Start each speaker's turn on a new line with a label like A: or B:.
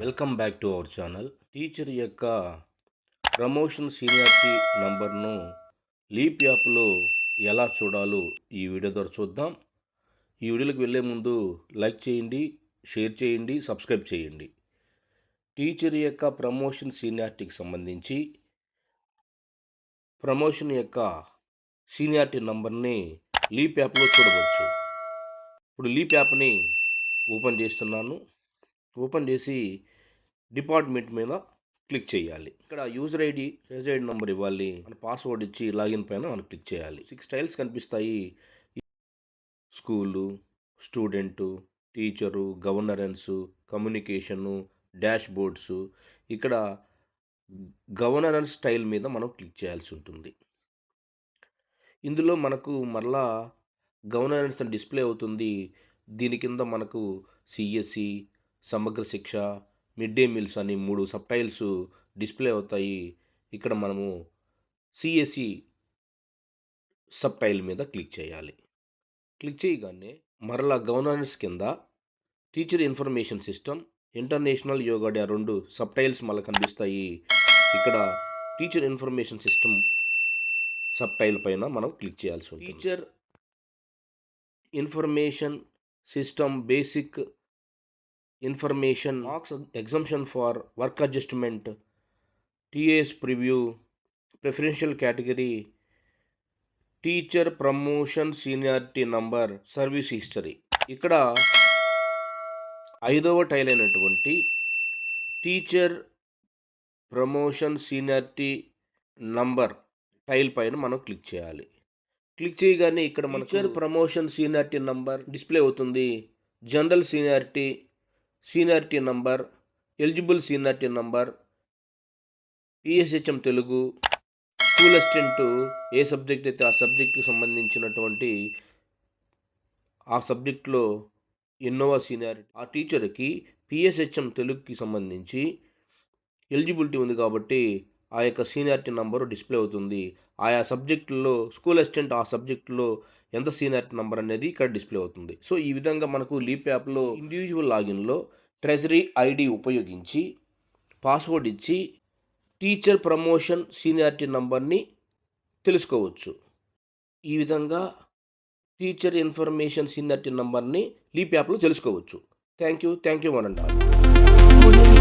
A: Welcome back to our channel. Teacher యొక్క promotion seniority నంబర్ను leap యాప్లో ఎలా చూడాలో ఈ వీడియో ద్వారా చూద్దాం. ఈ వీడియోకి వెళ్ళే ముందు లైక్ చేయండి, షేర్ చేయండి, సబ్స్క్రైబ్ చేయండి. టీచర్ యొక్క ప్రమోషన్ సీనియారిటీకి సంబంధించి ప్రమోషన్ యొక్క సీనియారిటీ నంబర్ని లీప్ యాప్లో చూడవచ్చు. ఇప్పుడు లీప్ యాప్ని ఓపెన్ చేస్తున్నాను. ఓపెన్ చేసి డిపార్ట్మెంట్ మీద క్లిక్ చేయాలి. ఇక్కడ user ID, user ID number ఇవ్వాలి. మన పాస్వర్డ్ ఇచ్చి లాగిన్ పైన మనం క్లిక్ చేయాలి. 6 టైల్స్ కనిపిస్తాయి. School, student, teacher, governance, communication, dash boards. ఇక్కడ గవర్నరెన్స్ స్టైల్ మీద మనం క్లిక్ చేయాల్సి ఉంటుంది. ఇందులో మనకు మరలా గవర్నరెన్స్ అని డిస్ప్లే అవుతుంది. దీని కింద మనకు సిఎస్సి, సమగ్ర శిక్ష, మిడ్ డే మీల్స్ అని 3 సబ్ టైల్స్ డిస్ప్లే అవుతాయి. ఇక్కడ మనము సిఎస్సి సబ్ టైల్ మీద క్లిక్ చేయాలి. క్లిక్ చేయగానే మరలా గవర్నెన్స్ కింద teacher information system, international yoga day 2 sub tiles మళ్ళీ కనిపిస్తాయి. ఇక్కడ teacher information system sub tile పైన మనం క్లిక్ చేయాల్సి ఉంటుంది. Teacher information system basic information, marks exemption for work adjustment, TAS preview, preferential category, teacher promotion seniority number, service history. ఇక్కడ 5వ tile అయినటువంటి teacher promotion seniority number tile పైన మనం click చేయాలి. క్లిక్ చేయగానే ఇక్కడ మన teacher promotion seniority number display అవుతుంది. General seniority number, eligible seniority number, PSHM Telugu, school assistant ఏ సబ్జెక్ట్ అయితే ఆ సబ్జెక్టుకి సంబంధించినటువంటి ఆ సబ్జెక్టులో ఎన్నోవ సీనియారిటీ, ఆ టీచర్కి పిఎస్హెచ్ఎం తెలుగుకి సంబంధించి ఎలిజిబిలిటీ ఉంది కాబట్టి ఆ యొక్క సీనియారిటీ నంబరు డిస్ప్లే అవుతుంది. ఆయా సబ్జెక్టుల్లో స్కూల్ అసిస్టెంట్ ఆ సబ్జెక్టులో ఎంత సీనియారిటీ నంబర్ అనేది ఇక్కడ డిస్ప్లే అవుతుంది. సో ఈ విధంగా మనకు లీప్ యాప్లో ఇండివిజువల్ లాగిన్లో ట్రెజరీ ఐడి ఉపయోగించి పాస్వర్డ్ ఇచ్చి టీచర్ ప్రమోషన్ సీనియారిటీ నంబర్ని తెలుసుకోవచ్చు. ఈ విధంగా టీచర్ ఇన్ఫర్మేషన్ సీనియారిటీ నంబర్ని లీప్ యాప్లో తెలుసుకోవచ్చు. Thank you one and all.